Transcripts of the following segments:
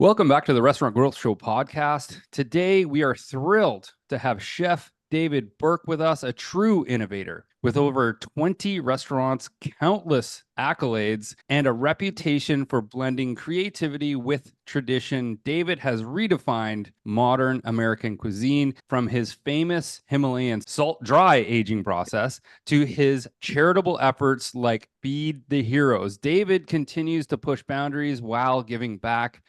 Welcome back to the Restaurant Growth Show podcast. Today, we are thrilled to have Chef David Burke with us, a true innovator with over 20 restaurants, countless accolades, and a reputation for blending creativity with tradition. David has redefined modern American cuisine from his famous Himalayan salt dry aging process to his charitable efforts like Feed the Heroes. David continues to push boundaries while giving back.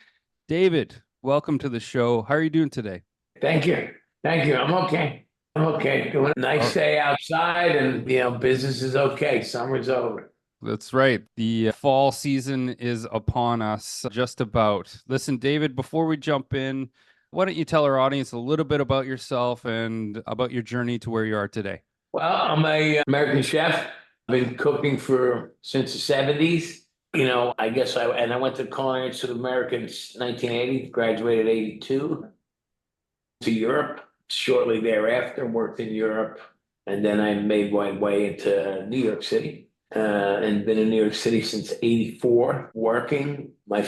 David, welcome to the show. How are you doing today? Thank you. Thank you. I'm okay. I'm okay. Doing a nice day outside and, business is okay. Summer's over. That's right. The fall season is upon us just about. Listen, David, before we jump in, why don't you tell our audience a little bit about yourself and about your journey to where you are today? Well, I'm a American chef. I've been cooking since the 70s. I went to Culinary Institute of America in 1980, graduated 82 to Europe. Shortly thereafter, worked in Europe, and then I made my way into New York City. And been in New York City since 84 working. I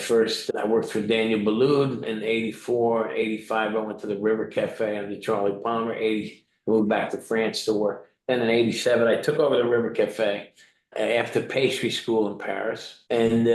worked for Daniel Boulud in 84, 85. I went to the River Cafe under Charlie Palmer. 80, moved back to France to work. Then in 87, I took over the River Cafe after pastry school in Paris. And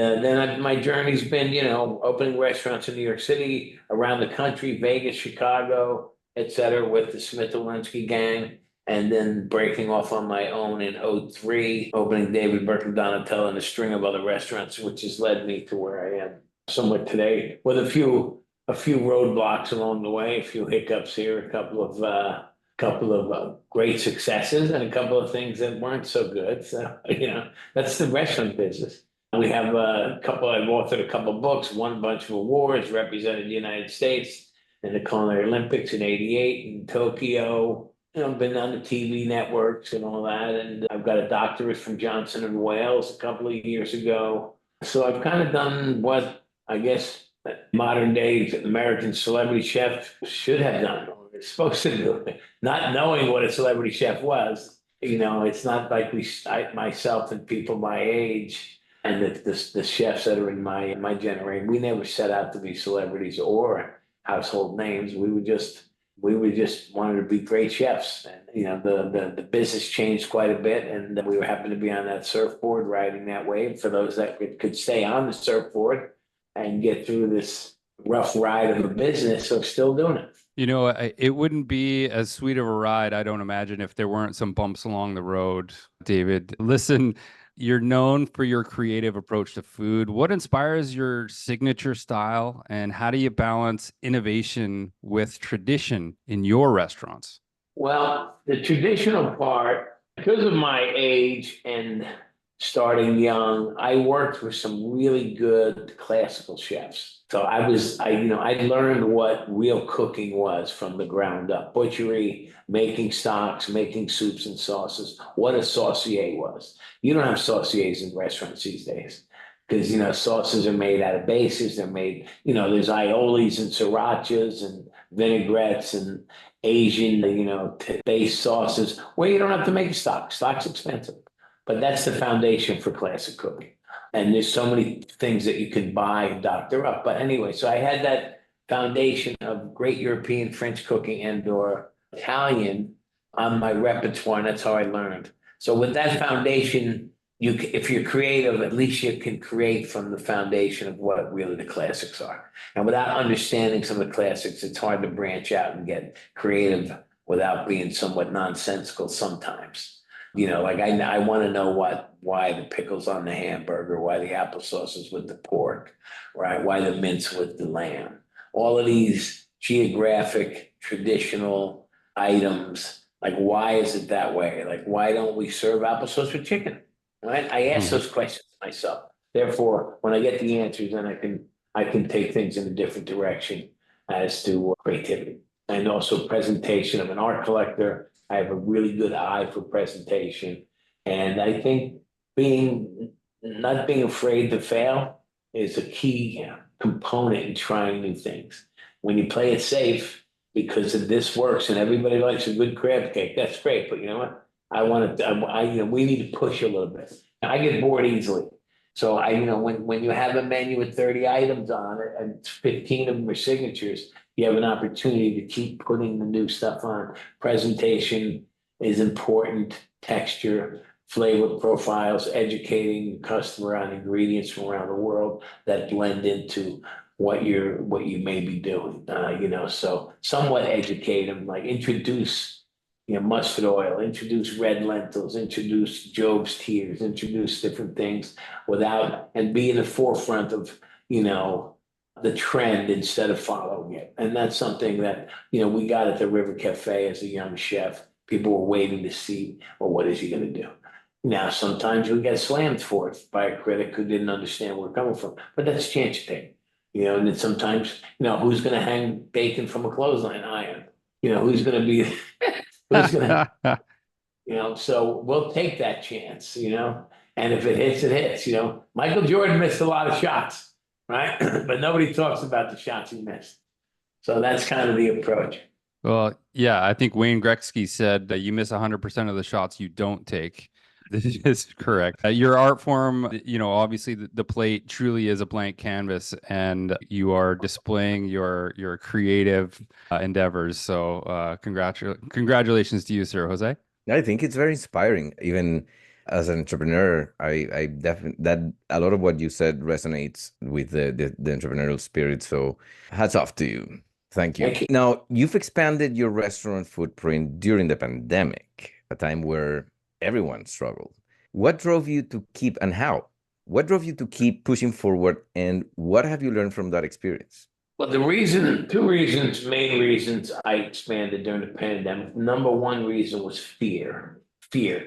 my journey's been, opening restaurants in New York City, around the country, Vegas, Chicago, et cetera, with the Smith-Olinsky gang. And then breaking off on my own in 03, opening David Burke and Donatello and a string of other restaurants, which has led me to where I am somewhat today, with a few roadblocks along the way, a few hiccups here, a couple of great successes, and a couple of things that weren't so good. So, that's the restaurant business. I've authored a couple of books, won a bunch of awards, represented the United States in the Culinary Olympics in 88 in Tokyo. Been on the TV networks and all that. And I've got a doctorate from Johnson and Wales a couple of years ago. So I've kind of done what I guess modern day American celebrity chef should have done, or is supposed to do, not knowing what a celebrity chef was. It's not like myself and people my age and the chefs that are in my generation, we never set out to be celebrities or household names. We were just wanted to be great chefs. And, the business changed quite a bit. And we were happy to be on that surfboard, riding that wave for those that could stay on the surfboard and get through this rough ride of a business. So still doing it. It wouldn't be as sweet of a ride, I don't imagine, if there weren't some bumps along the road, David. Listen, you're known for your creative approach to food. What inspires your signature style, and how do you balance innovation with tradition in your restaurants? Well, the traditional part, because of my age and starting young, I worked with some really good classical chefs. So I learned what real cooking was from the ground up. Butchery, making stocks, making soups and sauces, what a saucier was. You don't have sauciers in restaurants these days because, sauces are made out of bases. They're made, there's aiolis and srirachas and vinaigrettes and Asian, base sauces where you don't have to make a stock. Stock's expensive. But that's the foundation for classic cooking. And there's so many things that you can buy and doctor up. But anyway, so I had that foundation of great European French cooking and/or Italian on my repertoire, and that's how I learned. So with that foundation, if you're creative, at least you can create from the foundation of what really the classics are. And without understanding some of the classics, it's hard to branch out and get creative without being somewhat nonsensical sometimes. I want to know why the pickle's on the hamburger, why the applesauce is with the pork, right? Why the mince with the lamb. All of these geographic, traditional items, like why is it that way? Like why don't we serve applesauce with chicken? Right? I ask those questions myself. Therefore, when I get the answers, then I can take things in a different direction as to creativity and also presentation. I'm an art collector. I have a really good eye for presentation. And I think not being afraid to fail is a key component in trying new things. When you play it safe, because if this works and everybody likes a good crab cake, that's great. But you know what? We need to push a little bit. I get bored easily. So when you have a menu with 30 items on it and 15 of them are signatures, you have an opportunity to keep putting the new stuff on. Presentation is important, texture, flavor profiles, educating the customer on ingredients from around the world that blend into what you may be doing. So somewhat educate them, like introduce mustard oil, introduce red lentils, introduce Job's tears, introduce different things and be in the forefront of, the trend instead of following it. And that's something that, we got at the River Cafe as a young chef. People were waiting to see, well, what is he going to do? Now, sometimes we get slammed for it by a critic who didn't understand where we're coming from, but that's a chance you take. And then sometimes, who's going to hang bacon from a clothesline iron? Who's going to be, who's going to, so we'll take that chance, and if it hits, it hits, Michael Jordan missed a lot of shots, right? But nobody talks about the shots he missed. So that's kind of the approach. Well, yeah, I think Wayne Gretzky said that you miss 100% of the shots you don't take. This is correct. Your art form, obviously the plate truly is a blank canvas, and you are displaying your creative endeavors. So, congratulations to you, sir, Jose. I think it's very inspiring. Even as an entrepreneur, I definitely that a lot of what you said resonates with the entrepreneurial spirit. So hats off to you. Thank you. Thank you. Now, you've expanded your restaurant footprint during the pandemic, a time where everyone struggled. What drove you to keep and how? What drove you to keep pushing forward, and what have you learned from that experience? Well, main reasons I expanded during the pandemic. Number one reason was fear,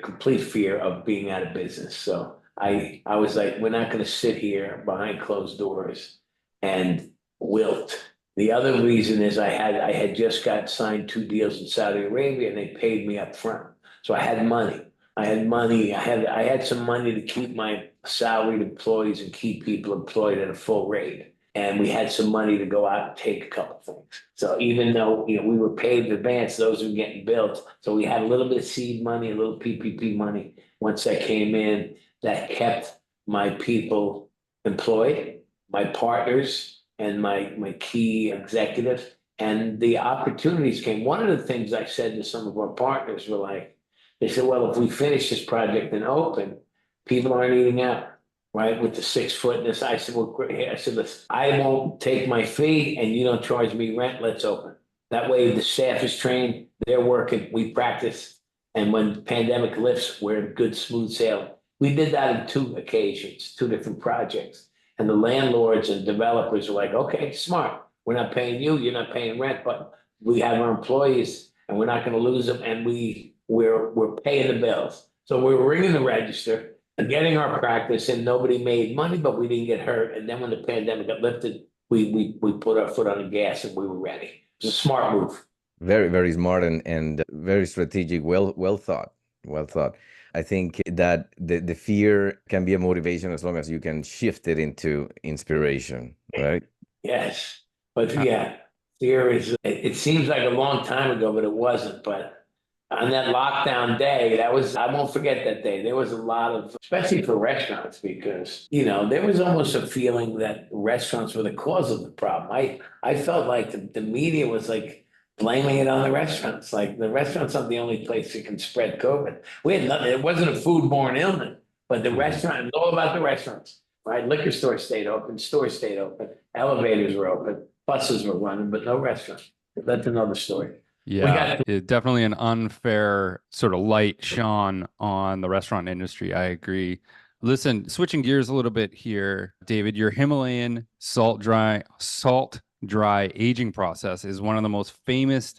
complete fear of being out of business. So I was like, we're not going to sit here behind closed doors and wilt. The other reason is I had just got signed 2 deals in Saudi Arabia, and they paid me up front. So I had money. I had some money to keep my salaried employees and keep people employed at a full rate. And we had some money to go out and take a couple things. So even though we were paid in advance, those were getting built. So we had a little bit of seed money, a little PPP money. Once that came in, that kept my people employed, my partners, and my key executives. And the opportunities came. One of the things I said to some of our partners were like, they said, well, if we finish this project and open, people aren't eating out, right? With the 6 footness. I said, well, listen, I won't take my fee and you don't charge me rent. Let's open. That way the staff is trained, they're working, we practice. And when the pandemic lifts, we're in good, smooth sailing. We did that on 2 occasions, 2 different projects. And the landlords and developers were like, okay, smart. We're not paying you, you're not paying rent, but we have our employees and we're not going to lose them. And we're paying the bills. So we were ringing the register and getting our practice, and nobody made money, but we didn't get hurt. And then when the pandemic got lifted, we put our foot on the gas and we were ready. It was a smart move. Very, very smart and very strategic. Well thought. Well thought. I think that the fear can be a motivation as long as you can shift it into inspiration, right? Yes. But yeah, fear is, it seems like a long time ago, but it wasn't. But on that lockdown day, I won't forget that day. There was a lot of, especially for restaurants, because, there was almost a feeling that restaurants were the cause of the problem. I felt like the media was like blaming it on the restaurants. Like the restaurants aren't the only place that can spread COVID. We had nothing, it wasn't a foodborne illness, but the restaurant, it was all about the restaurants, right? Liquor stores stayed open, stores stayed open, elevators were open, buses were running, but no restaurants. That's another story. Yeah, definitely an unfair sort of light shone on the restaurant industry. I agree. Listen, switching gears a little bit here, David, your Himalayan salt dry aging process is one of the most famous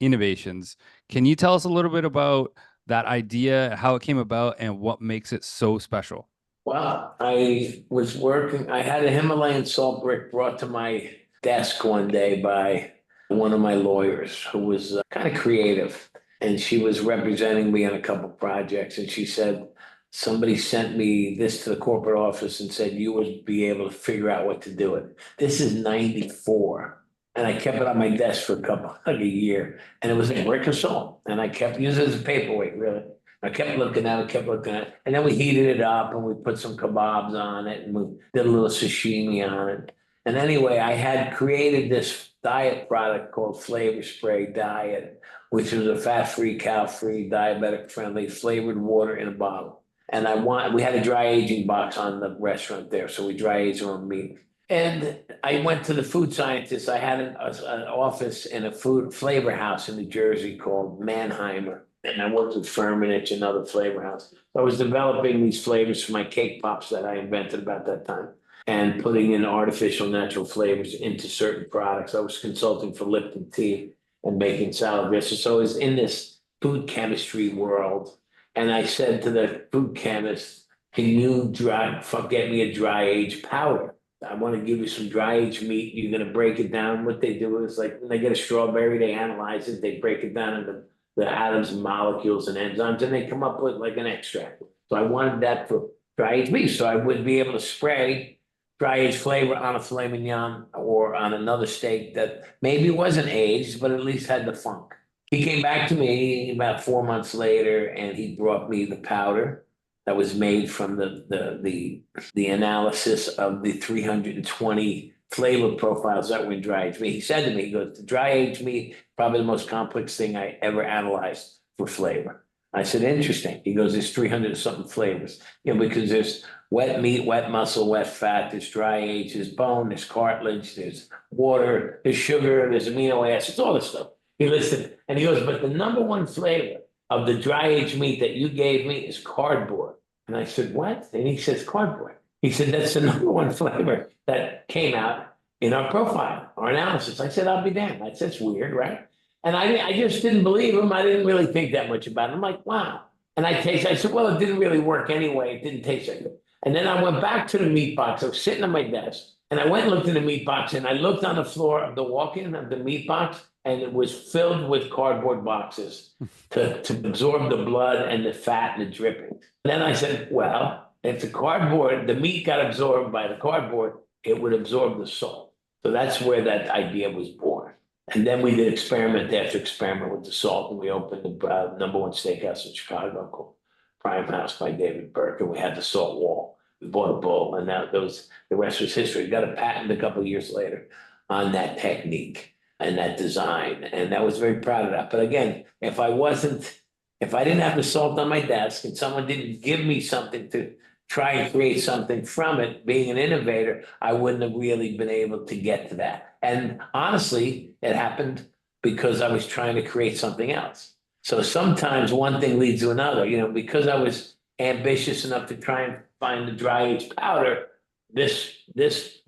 innovations. Can you tell us a little bit about that idea, how it came about, and what makes it so special? Well, I had a Himalayan salt brick brought to my desk one day by one of my lawyers who was kind of creative, and she was representing me on a couple projects. And she said, somebody sent me this to the corporate office and said, you would be able to figure out what to do it. This is 94. And I kept it on my desk for like a year, and it was a brick of salt. And I kept using it as a paperweight, really. I kept looking at it, and then we heated it up and we put some kebabs on it and we did a little sashimi on it. And anyway, I had created this diet product called Flavor Spray Diet, which was a fat-free, cow-free, diabetic-friendly flavored water in a bottle. And we had a dry aging box on the restaurant there, so we dry aged our own meat. And I went to the food scientist. I had an office in a food flavor house in New Jersey called Mannheimer. And I worked with Firmenich, another flavor house. So I was developing these flavors for my cake pops that I invented about that time and putting in artificial natural flavors into certain products. I was consulting for Lipton Tea and making salad dressings. So I was in this food chemistry world. And I said to the food chemist, can you get me a dry age powder? I want to give you some dry aged meat. You're going to break it down. What they do is like when they get a strawberry, they analyze it. They break it down into the atoms and molecules and enzymes, and they come up with like an extract. So I wanted that for dry aged meat. So I would be able to spray dry aged flavor on a filet mignon or on another steak that maybe wasn't aged, but at least had the funk. He came back to me about 4 months later and he brought me the powder that was made from the analysis of the 320 flavor profiles that were in dry aged meat. He said to me, he goes, the dry aged meat, probably the most complex thing I ever analyzed for flavor. I said, interesting. He goes, there's 300 something flavors, because there's wet meat, wet muscle, wet fat, there's dry aged, there's bone, there's cartilage, there's water, there's sugar, there's amino acids, all this stuff. He listed, and he goes, but the number one flavor of the dry aged meat that you gave me is cardboard. And I said, what? And he says, cardboard. He said, that's the number one flavor that came out in our profile, our analysis. I said, I'll be damned. That's weird, right? And I just didn't believe him. I didn't really think that much about it. I'm like, wow. And I said, well, it didn't really work anyway. It didn't taste like it. And then I went back to the meat box. I was sitting on my desk and I went and looked in the meat box and I looked on the floor of the walk-in of the meat box and it was filled with cardboard boxes to absorb the blood and the fat and the drippings. And then I said, well, if the meat got absorbed by the cardboard, it would absorb the salt. So that's where that idea was born. And then we did experiment after experiment with the salt, and we opened the number one steakhouse in Chicago called Prime House by David Burke, and we had the salt wall. We bought a bull, and the rest was history. We got a patent a couple of years later on that technique and that design, and I was very proud of that. But again, if I didn't have the salt on my desk and someone didn't give me something to try and create something from it, being an innovator, I wouldn't have really been able to get to that. And honestly, it happened because I was trying to create something else. So sometimes one thing leads to another, because I was ambitious enough to try and find the dry aged powder, this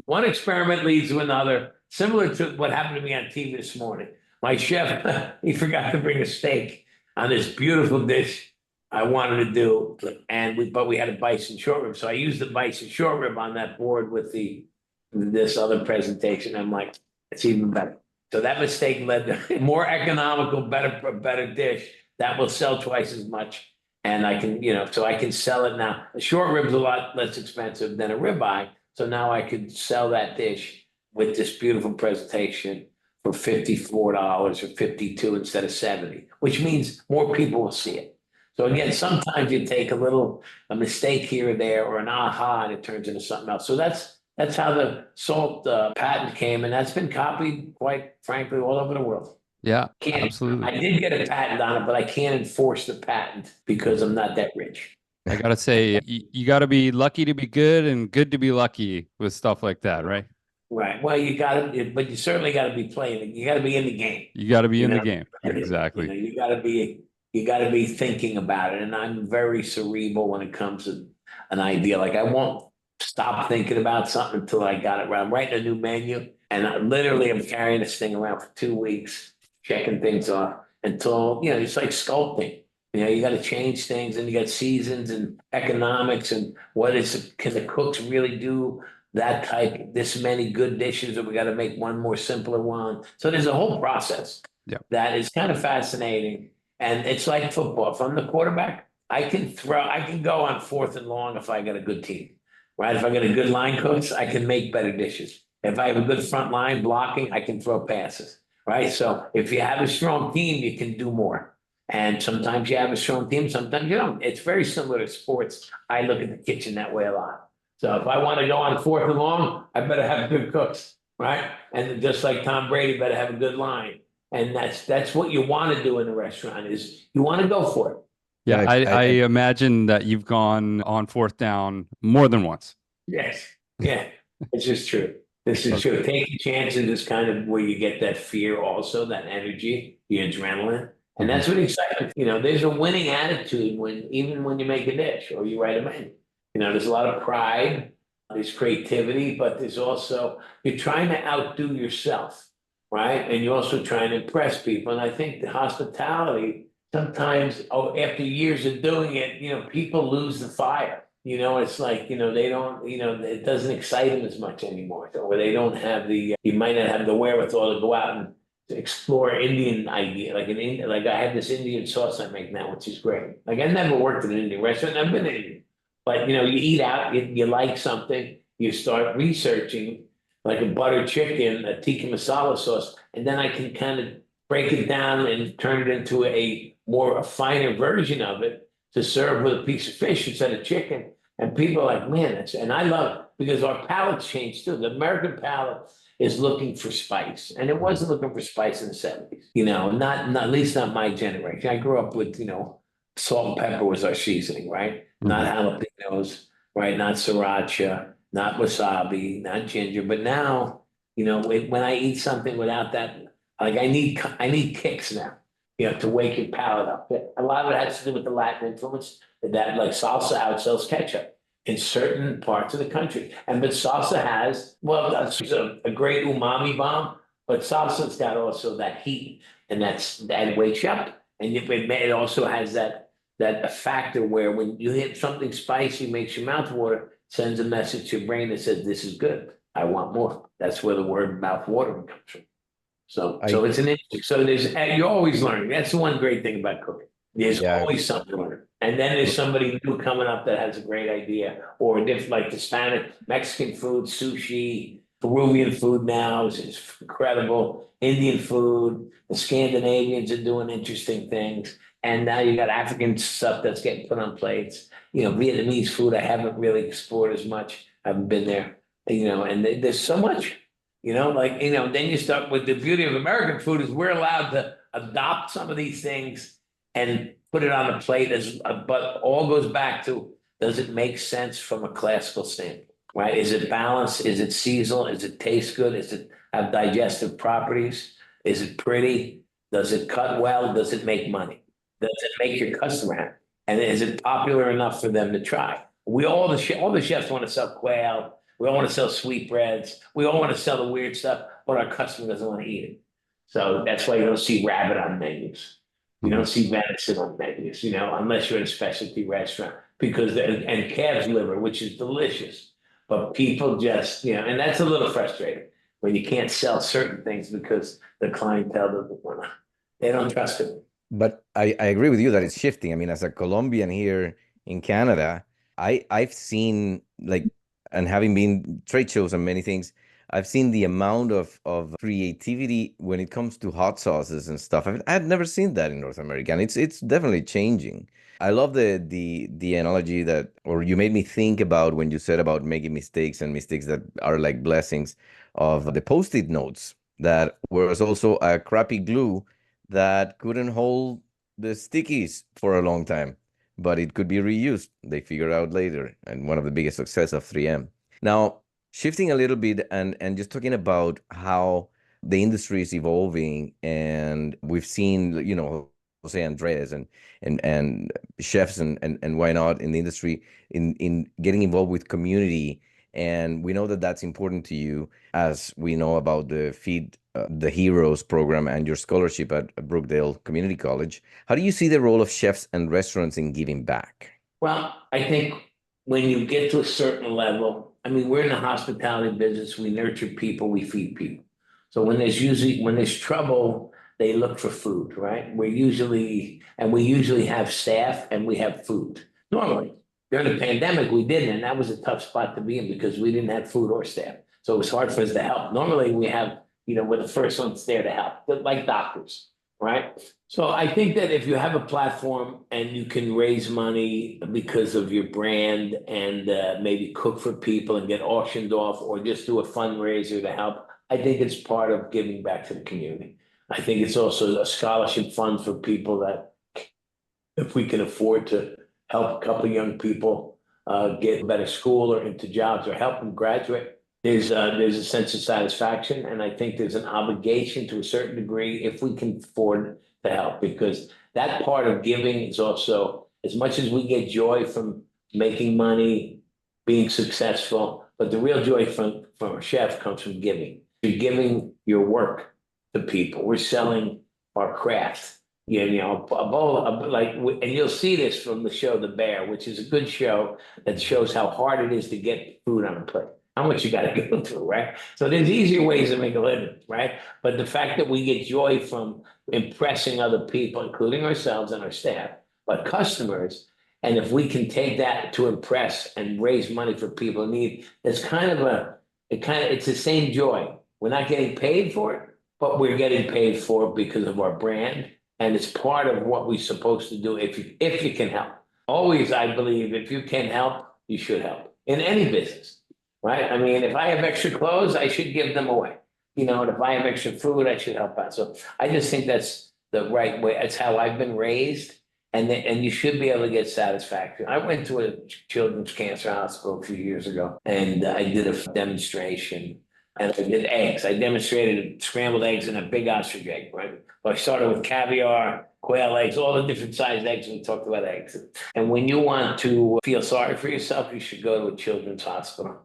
one experiment leads to another, similar to what happened to me on TV this morning. My chef, he forgot to bring a steak on this beautiful dish I wanted to do, but we had a bison short rib. So I used the bison short rib on that board with this other presentation. I'm like, it's even better. So that mistake led to a more economical, better dish that will sell twice as much. And I can, so I can sell it now. A short rib's a lot less expensive than a ribeye. So now I could sell that dish with this beautiful presentation for $54 or $52 instead of $70, which means more people will see it. So again, sometimes you take a mistake here or there or an aha and it turns into something else. So that's how the salt patent came, and that's been copied, quite frankly, all over the world. Yeah, absolutely. I did get a patent on it, but I can't enforce the patent because I'm not that rich. I got to say, you got to be lucky to be good and good to be lucky with stuff like that, right? Right. Well, but you certainly got to be playing. You got to be in the game. You got to be in the game. Exactly. You got to be thinking about it. And I'm very cerebral when it comes to an idea. Like I won't stop thinking about something until I got it right. I'm writing a new menu, and I'm carrying this thing around for 2 weeks, checking things off until, it's like sculpting. You got to change things, and you got seasons and economics and can the cooks really do this many good dishes, or we got to make one more simpler one. So there's a whole process that is kind of fascinating. And it's like football. If I'm the quarterback, I can go on 4th and long if I got a good team, right? If I got a good line coach, I can make better dishes. If I have a good front line blocking, I can throw passes, right? So if you have a strong team, you can do more. And sometimes you have a strong team, sometimes you don't. It's very similar to sports. I look at the kitchen that way a lot. So if I want to go on 4th and long, I better have good cooks, right? And just like Tom Brady, better have a good line. And that's what you want to do in a restaurant is you want to go for it. Yeah, Yeah, I imagine that you've gone on 4th down more than once. Yes, yeah, this is true. This is true. Taking chances is kind of where you get that fear also, that energy, the adrenaline. And that's what excites me. You know, there's a winning attitude even when you make a dish or you write a menu. You know, there's a lot of pride, there's creativity, but there's also, you're trying to outdo yourself, right? And you're also trying to impress people. And I think the hospitality, sometimes, after years of doing it, you know, people lose the fire. You know, it's like, you know, they don't, you know, it doesn't excite them as much anymore. Or they don't have you might not have the wherewithal to go out and to explore Indian idea. Like I have this Indian sauce I make now, which is great. Like I never worked in an Indian restaurant, I've been in Indian. But, you know, you eat out, you like something, you start researching like a butter chicken, a tikka masala sauce, and then I can kind of break it down and turn it into a finer version of it to serve with a piece of fish instead of chicken. And people are like, man, and I love it because our palates change too. The American palate is looking for spice, and it wasn't looking for spice in the 70s. You know, not at least not my generation. I grew up with, you know, salt and pepper was our seasoning, right? Not jalapenos, right? Not sriracha, not wasabi, not ginger. But now, you know, when I eat something without that, like I need kicks now, you know, to wake your palate up. A lot of it has to do with the Latin influence. That like salsa outsells ketchup in certain parts of the country, but salsa has that's a great umami bomb. But salsa's got also that heat, and that wakes you up, and it also has that factor where when you hit something spicy, makes your mouth water, sends a message to your brain that says this is good. I want more. That's where the word mouth watering comes from. So it's an interesting. So you're always learning. That's the one great thing about cooking. There's yeah. always something to learn. And then there's somebody new coming up that has a great idea, or different like the Spanish, Mexican food, sushi, Peruvian food now is incredible. Indian food, the Scandinavians are doing interesting things, and now you got African stuff that's getting put on plates. You know, Vietnamese food I haven't really explored as much. I haven't been there. You know, and there's so much. You know, like, you know, then you start with the beauty of American food is we're allowed to adopt some of these things and put it on a plate but all goes back to, does it make sense from a classical standpoint, right? Is it balanced? Is it seasonal? Is it taste good? Is it have digestive properties? Is it pretty? Does it cut well? Does it make money? Does it make your customer happy? And is it popular enough for them to try? All the chefs want to sell quail. We all want to sell sweetbreads. We all want to sell the weird stuff, but our customer doesn't want to eat it. So that's why you don't see rabbit on menus. You don't see venison on menus, you know, unless you're in a specialty restaurant, and calf's liver, which is delicious. But people just, you know, and that's a little frustrating when you can't sell certain things because the clientele doesn't want to, they don't trust it. But I agree with you that it's shifting. I mean, as a Colombian here in Canada, I've seen like, and having been trade shows and many things, I've seen the amount of creativity when it comes to hot sauces and stuff. I've never seen that in North America, and it's definitely changing. I love the analogy that, or you made me think about when you said about making mistakes and mistakes that are like blessings of the Post-it notes that was also a crappy glue that couldn't hold the stickies for a long time, but it could be reused. They figured out later, and one of the biggest success of 3M. Now, shifting a little bit and just talking about how the industry is evolving, and we've seen, you know, Jose Andres and chefs and why not in the industry in getting involved with community, and we know that that's important to you, as we know about the Feed the Heroes program and your scholarship at Brookdale Community College. How do you see the role of chefs and restaurants in giving back? Well, I think when you get to a certain level, I mean, we're in the hospitality business. We nurture people, we feed people. So when there's trouble, they look for food, right? We usually have staff and we have food. Normally, during the pandemic, we didn't, and that was a tough spot to be in because we didn't have food or staff. So it was hard for us to help. Normally, we have, you know, we're the first ones there to help, like doctors, right? So I think that if you have a platform and you can raise money because of your brand and maybe cook for people and get auctioned off or just do a fundraiser to help, I think it's part of giving back to the community. I think it's also a scholarship fund for people that if we can afford to help a couple of young people get a better school or into jobs or help them graduate, there's a sense of satisfaction. And I think there's an obligation to a certain degree if we can afford to help, because that part of giving is also, as much as we get joy from making money, being successful, but the real joy from a chef comes from giving. You're giving your work to people. We're selling our craft. You know, a bowl of, like, and you'll see this from the show The Bear, which is a good show that shows how hard it is to get food on a plate, how much you got to go through, right? So there's easier ways to make a living, right? But the fact that we get joy from impressing other people, including ourselves and our staff, but customers, and if we can take that to impress and raise money for people in need, it's kind of it's the same joy. We're not getting paid for it, but we're getting paid for it because of our brand. And it's part of what we're supposed to do if you can help. Always, I believe, if you can help, you should help in any business, right? I mean, if I have extra clothes, I should give them away. You know, and if I have extra food, I should help out. So I just think that's the right way. That's how I've been raised. And you should be able to get satisfaction. I went to a children's cancer hospital a few years ago, and I did a demonstration. And I did eggs. I demonstrated scrambled eggs and a big ostrich egg, right? Well, I started with caviar, quail eggs, all the different sized eggs. We talked about eggs. And when you want to feel sorry for yourself, you should go to a children's hospital.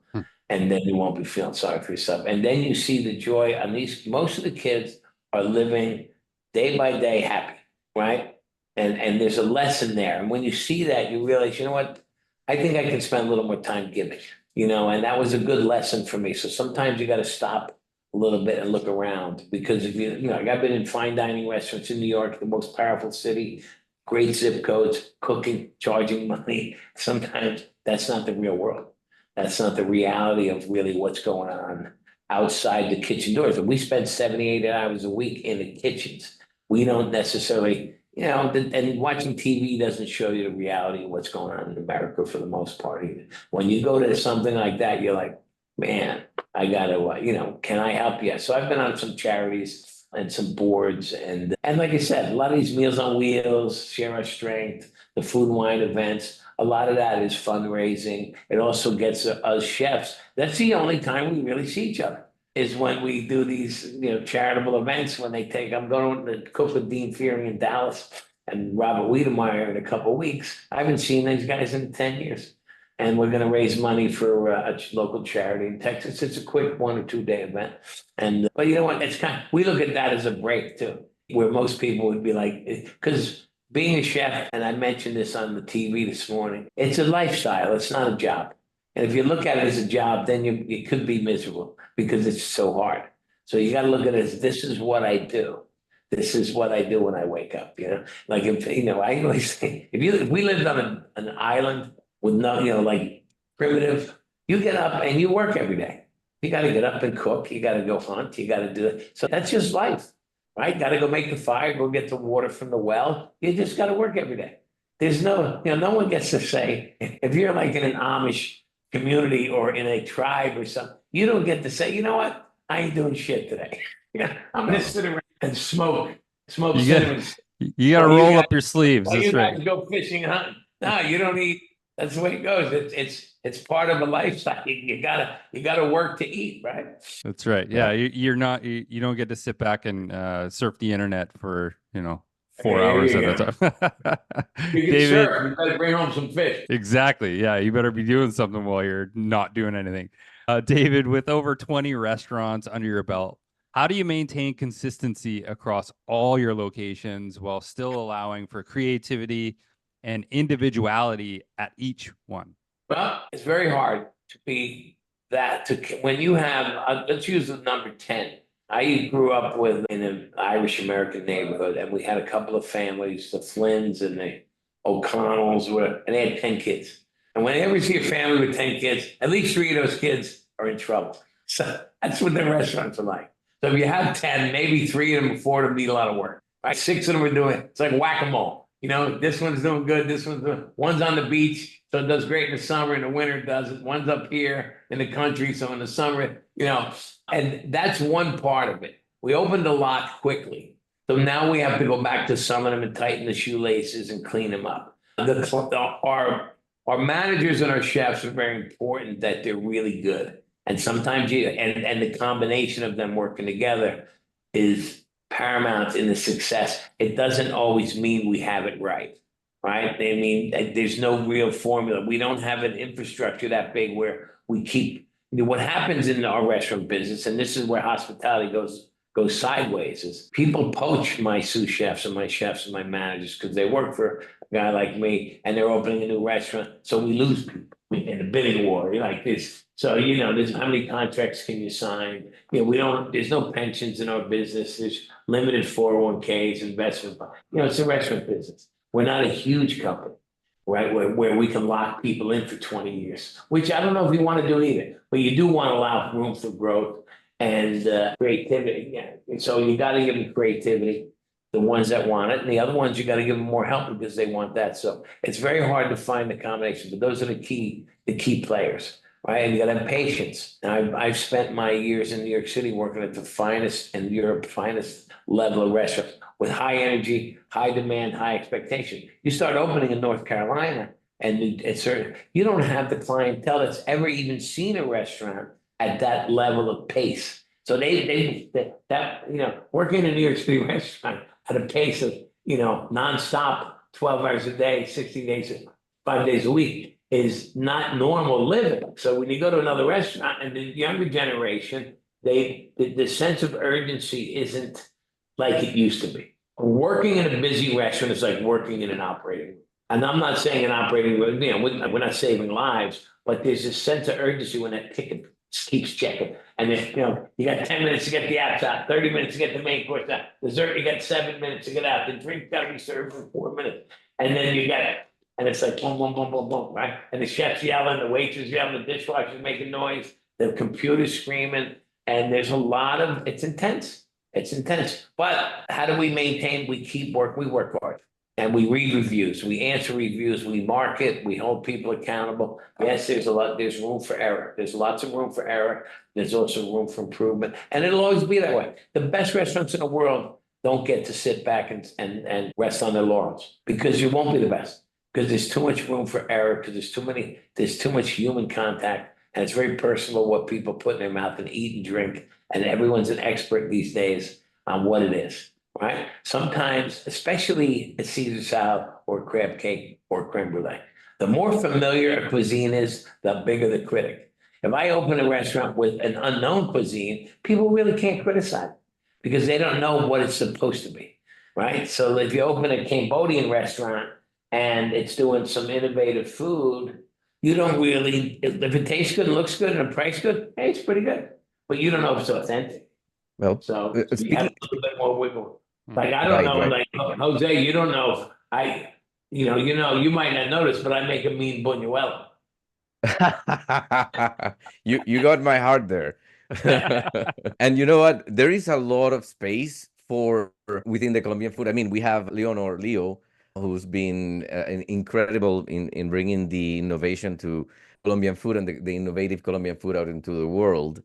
And then you won't be feeling sorry for yourself. And then you see the joy on these. Most of the kids are living day by day happy, right? And there's a lesson there. And when you see that, you realize, you know what? I think I can spend a little more time giving. You know, and that was a good lesson for me. So sometimes you got to stop a little bit and look around, because if you know, I've been in fine dining restaurants in New York, the most powerful city, great zip codes, cooking, charging money. Sometimes that's not the real world. That's not the reality of really what's going on outside the kitchen doors. And we spend 78 hours a week in the kitchens. We don't necessarily, you know, and watching TV doesn't show you the reality of what's going on in America for the most part. Either. When you go to something like that, you're like, man, I gotta, you know, can I help you? So I've been on some charities and some boards, and like I said, a lot of these Meals on Wheels, Share Our Strength, the food and wine events, a lot of that is fundraising. It also gets us chefs. That's the only time we really see each other, is when we do these, you know, charitable events. When they take, I'm going to cook with Dean Fearing in Dallas and Robert Wiedemeyer in a couple of weeks. I haven't seen these guys in 10 years. And we're going to raise money for a local charity in Texas. It's a quick 1 or 2 day event. And, but you know what, it's we look at that as a break too, where most people would be like, because being a chef, and I mentioned this on the TV this morning, it's a lifestyle, it's not a job. And if you look at it as a job, then you could be miserable because it's so hard. So you got to look at it as, this is what I do. This is what I do when I wake up, you know? Like, if, you know, I always say, if we lived on an island with no, you know, like primitive, you get up and you work every day. You got to get up and cook. You got to go hunt. You got to do it. So that's just life, right? Got to go make the fire, go get the water from the well. You just got to work every day. There's no, you know, no one gets to say, if you're like in an Amish community or in a tribe or something, you don't get to say, you know what? I ain't doing shit today. Yeah, I'm gonna sit around and smoke cinnamon. You got to roll up your sleeves. Well, That's you right. guys go fishing and hunting. No, you don't eat. That's the way it goes. It's part of a lifestyle. You gotta work to eat, right? That's right. Yeah, you don't get to sit back and surf the internet for 4 hours at a time. You can David, surf. You better bring home some fish. exactly. Yeah, you better be doing something while you're not doing anything. David, with over 20 restaurants under your belt, how do you maintain consistency across all your locations while still allowing for creativity and individuality at each one? Well, it's very hard to be that. When you have, let's use the number 10. I grew up in an Irish American neighborhood, and we had a couple of families, the Flynns and the O'Connells, and they had 10 kids. And whenever you see a family with 10 kids, at least 3 of those kids are in trouble. So that's what the restaurants are like. So if you have 10, maybe 3 of them, 4 of them need a lot of work. Right? 6 of them are doing, it's like whack-a-mole. This one's doing good. One's on the beach, so it does great in the summer. In the winter, it doesn't. One's up here in the country, so in the summer, and that's one part of it. We opened a lot quickly. So now we have to go back to some of them and tighten the shoelaces and clean them up. Our managers and our chefs are very important that they're really good. And sometimes and the combination of them working together is paramount in the success. It doesn't always mean we have it right. Right? I mean, there's no real formula. We don't have an infrastructure that big where we keep what happens in our restaurant business, and this is where hospitality goes sideways, is people poach my sous chefs and my chefs and my managers because they work for a guy like me and they're opening a new restaurant. So we lose people in the bidding war like this. So, there's how many contracts can you sign? There's no pensions in our business. There's limited 401ks, investment. It's a restaurant business. We're not a huge company, right? Where we can lock people in for 20 years, which I don't know if you want to do either, but you do want to allow room for growth and creativity. Yeah. And so you got to give them creativity, the ones that want it, and the other ones you got to give them more help because they want that. So it's very hard to find the combination, but those are the key players, right? And you got to have patience. And I've spent my years in New York City working at the finest and Europe's finest level of restaurants with high energy, high demand, high expectation. You start opening in North Carolina, and you don't have the clientele that's ever even seen a restaurant at that level of pace. So working in a New York City restaurant at a pace of, nonstop, 12 hours a day, 60 days, 5 days a week is not normal living. So when you go to another restaurant and the younger generation, the sense of urgency isn't like it used to be. Working in a busy restaurant is like working in an operating room. And I'm not saying an operating room, we're not saving lives, but there's a sense of urgency when that ticket keeps checking. And then, you got 10 minutes to get the apps out, 30 minutes to get the main course out. Dessert, you got 7 minutes to get out. The drink got to be served in 4 minutes. And then you get it. And it's like boom, boom, boom, boom, boom, right? And the chef's yelling, the waitress yelling, the dishwasher's making noise, the computer's screaming. And there's it's intense. It's intense. But how do we maintain? We work hard. And we read reviews, we answer reviews, we market, we hold people accountable. Yes, there's room for error. There's lots of room for error. There's also room for improvement. And it'll always be that way. The best restaurants in the world don't get to sit back and rest on their laurels because you won't be the best. Because there's too much room for error, because there's too much human contact, and it's very personal what people put in their mouth and eat and drink. And everyone's an expert these days on what it is. Right? Sometimes, especially a Caesar salad or crab cake or creme brulee, the more familiar a cuisine is, the bigger the critic. If I open a restaurant with an unknown cuisine, people really can't criticize it because they don't know what it's supposed to be, right? So if you open a Cambodian restaurant and it's doing some innovative food, you don't really, if it tastes good and looks good and the price good, hey, it's pretty good, but you don't know if it's authentic. Well, so you have a little bit more wiggle. Like, I don't know, right. Like, Jose, you don't know. You might not notice, but I make a mean buñuelo. You got my heart there. And you know what? There is a lot of space for within the Colombian food. I mean, we have Leo, who's been incredible in bringing the innovation to Colombian food and the innovative Colombian food out into the world.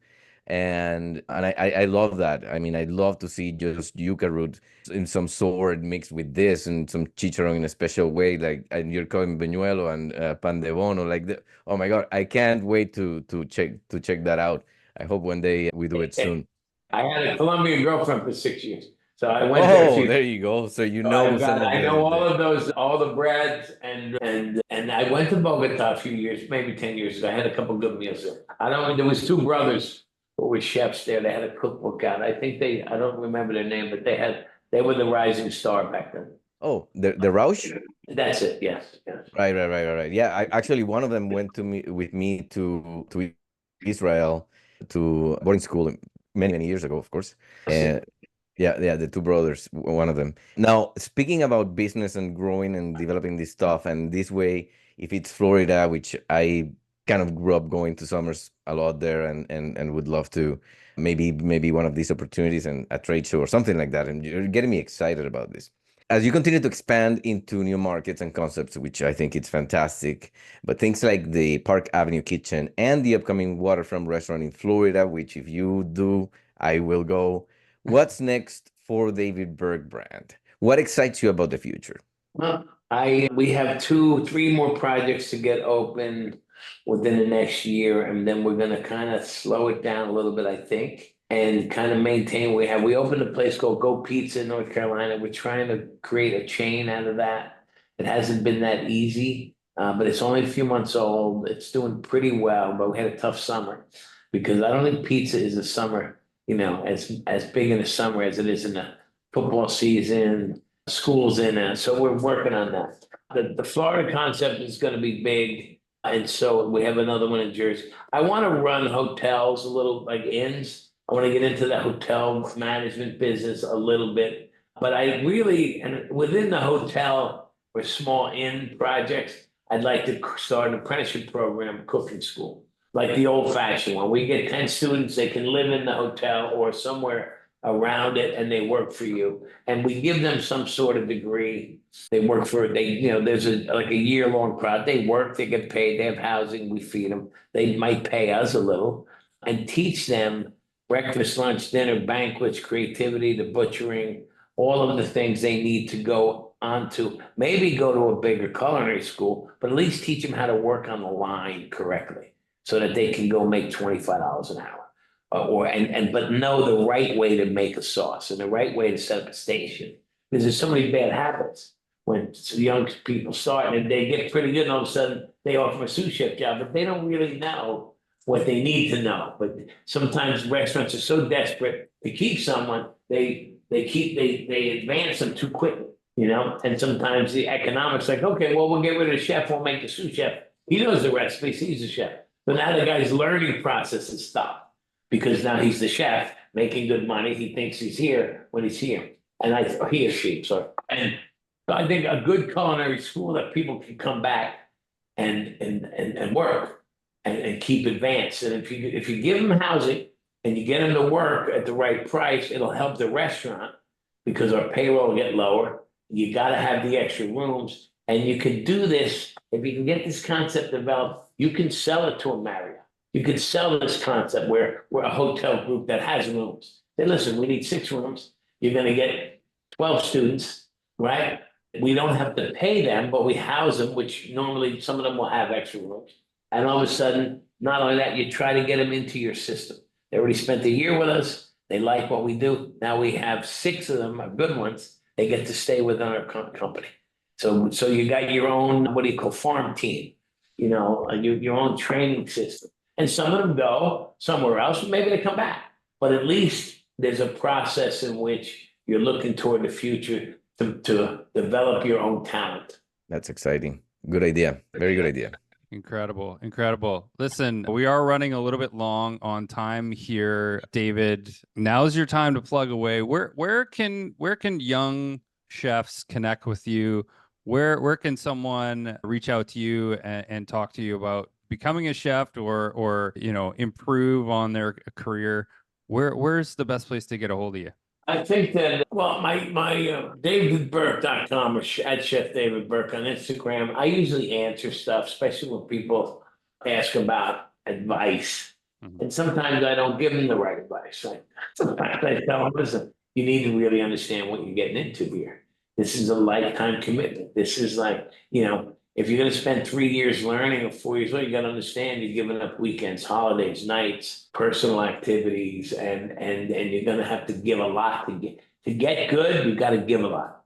And I love that. I mean, I'd love to see just yuca root in some sort mixed with this and some chicharron in a special way, like, and you're calling buñuelo and pan de bono, oh my God, I can't wait to check that out. I hope one day we do it soon. I had a Colombian girlfriend for 6 years, so I went there. There you go. So I know all of those, all the breads, and I went to Bogota a few years, maybe 10 years ago. I had a couple good meals there. There was 2 brothers who were chefs there. They had a cookbook out. I think I don't remember their name, but they were the rising star back then. Oh, the Rausch? That's it. Yes. Right. Yeah, actually one of them went with me to Israel to boarding school many years ago, of course. Yeah, the 2 brothers, one of them. Now, speaking about business and growing and developing this stuff, and this way, if it's Florida, which I kind of grew up going to summers a lot there, and would love to maybe one of these opportunities and a trade show or something like that. And you're getting me excited about this. As you continue to expand into new markets and concepts, which I think it's fantastic, but things like the Park Avenue Kitchen and the upcoming Waterfront restaurant in Florida, which if you do, I will go. What's next for David Burke brand? What excites you about the future? Well, we have 3 more projects to get open within the next year, and then we're gonna kind of slow it down a little bit, I think, and kind of maintain. We opened a place called Go Pizza in North Carolina. We're trying to create a chain out of that. It hasn't been that easy, but it's only a few months old. It's doing pretty well, but we had a tough summer because I don't think pizza is a summer, as big in the summer as it is in the football season, schools in it. So we're working on that. The Florida concept is going to be big. And so we have another one in Jersey. I want to run hotels, a little like inns. I want to get into the hotel management business a little bit. But I really, and within the hotel or small inn projects, I'd like to start an apprenticeship program, cooking school, like the old fashioned one. We get 10 students, they can live in the hotel or somewhere around it and they work for you. And we give them some sort of degree. They work for, there's like a year-long project. They work, they get paid, they have housing, we feed them. They might pay us a little and teach them breakfast, lunch, dinner, banquets, creativity, the butchering, all of the things they need to go on to maybe go to a bigger culinary school, but at least teach them how to work on the line correctly so that they can go make $25 an hour. But know the right way to make a sauce and the right way to set up a station. Because there's so many bad habits when young people start and they get pretty good and all of a sudden they offer a sous chef job, but they don't really know what they need to know. But sometimes restaurants are so desperate to keep someone, they advance them too quickly, and sometimes the economics like, okay, well, we'll get rid of the chef, we'll make the sous chef. He knows the recipes, he's the chef. But now the guy's learning process has stopped. Because now he's the chef making good money. He thinks he's here when he's here. He or she, sorry. And so I think a good culinary school that people can come back and work and keep advanced. And if you give them housing and you get them to work at the right price, it'll help the restaurant because our payroll will get lower. You got to have the extra rooms. And you can do this, if you can get this concept developed, you can sell it to a Marriott. You could sell this concept where we're a hotel group that has rooms. Say, listen, we need 6 rooms. You're going to get 12 students, right? We don't have to pay them, but we house them, which normally some of them will have extra rooms. And all of a sudden, not only that, you try to get them into your system. They already spent a year with us. They like what we do. Now we have 6 of them, are good ones. They get to stay within our company. So you got your own, what do you call, farm team, your own training system. And some of them go somewhere else, maybe they come back. But at least there's a process in which you're looking toward the future to develop your own talent. That's exciting. Good idea. Very good idea. Incredible. Incredible. Listen, we are running a little bit long on time here, David. Now's your time to plug away. Where can young chefs connect with you? Where can someone reach out to you and talk to you about becoming a chef or improve on their career? Where's the best place to get a hold of you? I think that, well, my davidburke.com or at Chef David Burke on Instagram, I usually answer stuff, especially when people ask about advice. Mm-hmm. And sometimes I don't give them the right advice. Sometimes I tell them, listen, you need to really understand what you're getting into here. This is a lifetime commitment. This is like, if you're going to spend 3 years learning or 4 years, well, you got to understand you're giving up weekends, holidays, nights, personal activities, and you're going to have to give a lot to get good. You got to give a lot.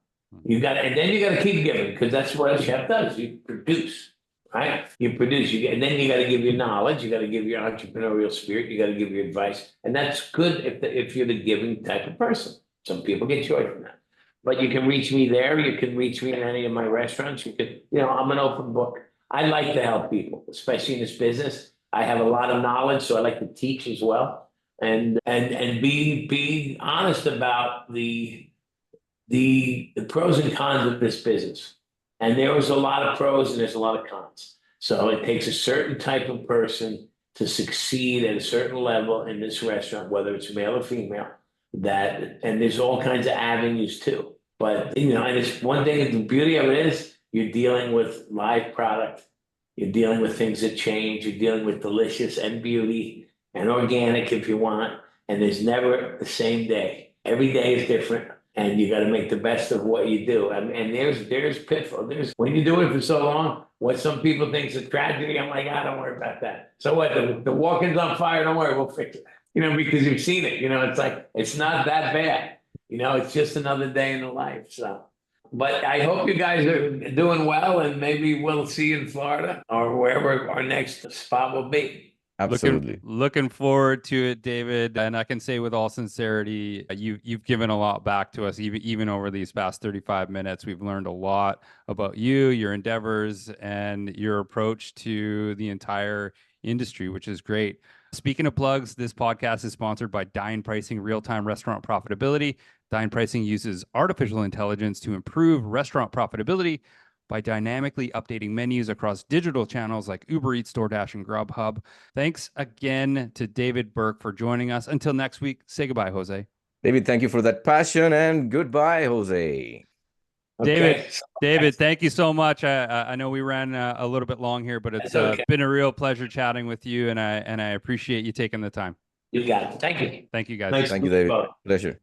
And then you got to keep giving because that's what a chef does. You produce, right? You produce. And then you got to give your knowledge. You got to give your entrepreneurial spirit. You got to give your advice, and that's good if you're the giving type of person. Some people get joy from that. But you can reach me there. You can reach me in any of my restaurants. You could, I'm an open book. I like to help people, especially in this business. I have a lot of knowledge, so I like to teach as well, and be honest about the pros and cons of this business. And there was a lot of pros and there's a lot of cons. So it takes a certain type of person to succeed at a certain level in this restaurant, whether it's male or female. And there's all kinds of avenues too. But and it's one thing. The beauty of it is you're dealing with live product. You're dealing with things that change. You're dealing with delicious and beauty and organic if you want. And there's never the same day. Every day is different, and you got to make the best of what you do. And there's pitfall. When you do it for so long, what some people think is a tragedy, I'm like, don't worry about that. So what? The walk-in's on fire. Don't worry, we'll fix it. Because you've seen it. It's like it's not that bad. It's just another day in the life. So. But I hope you guys are doing well, and maybe we'll see you in Florida or wherever our next spot will be. Absolutely. Looking forward to it, David. And I can say with all sincerity, you've given a lot back to us, even over these past 35 minutes. We've learned a lot about you, your endeavors, and your approach to the entire industry, which is great. Speaking of plugs, this podcast is sponsored by Dine Pricing Real-Time Restaurant Profitability. Dine Pricing uses artificial intelligence to improve restaurant profitability by dynamically updating menus across digital channels like Uber Eats, DoorDash, and Grubhub. Thanks again to David Burke for joining us. Until next week, say goodbye, Jose. David, thank you for that passion, and goodbye, Jose. David, thank you so much. I know we ran a little bit long here, but it's been a real pleasure chatting with you, and I appreciate you taking the time. You got it. Thank you. Thank you, guys. Nice Thank you, David. Pleasure.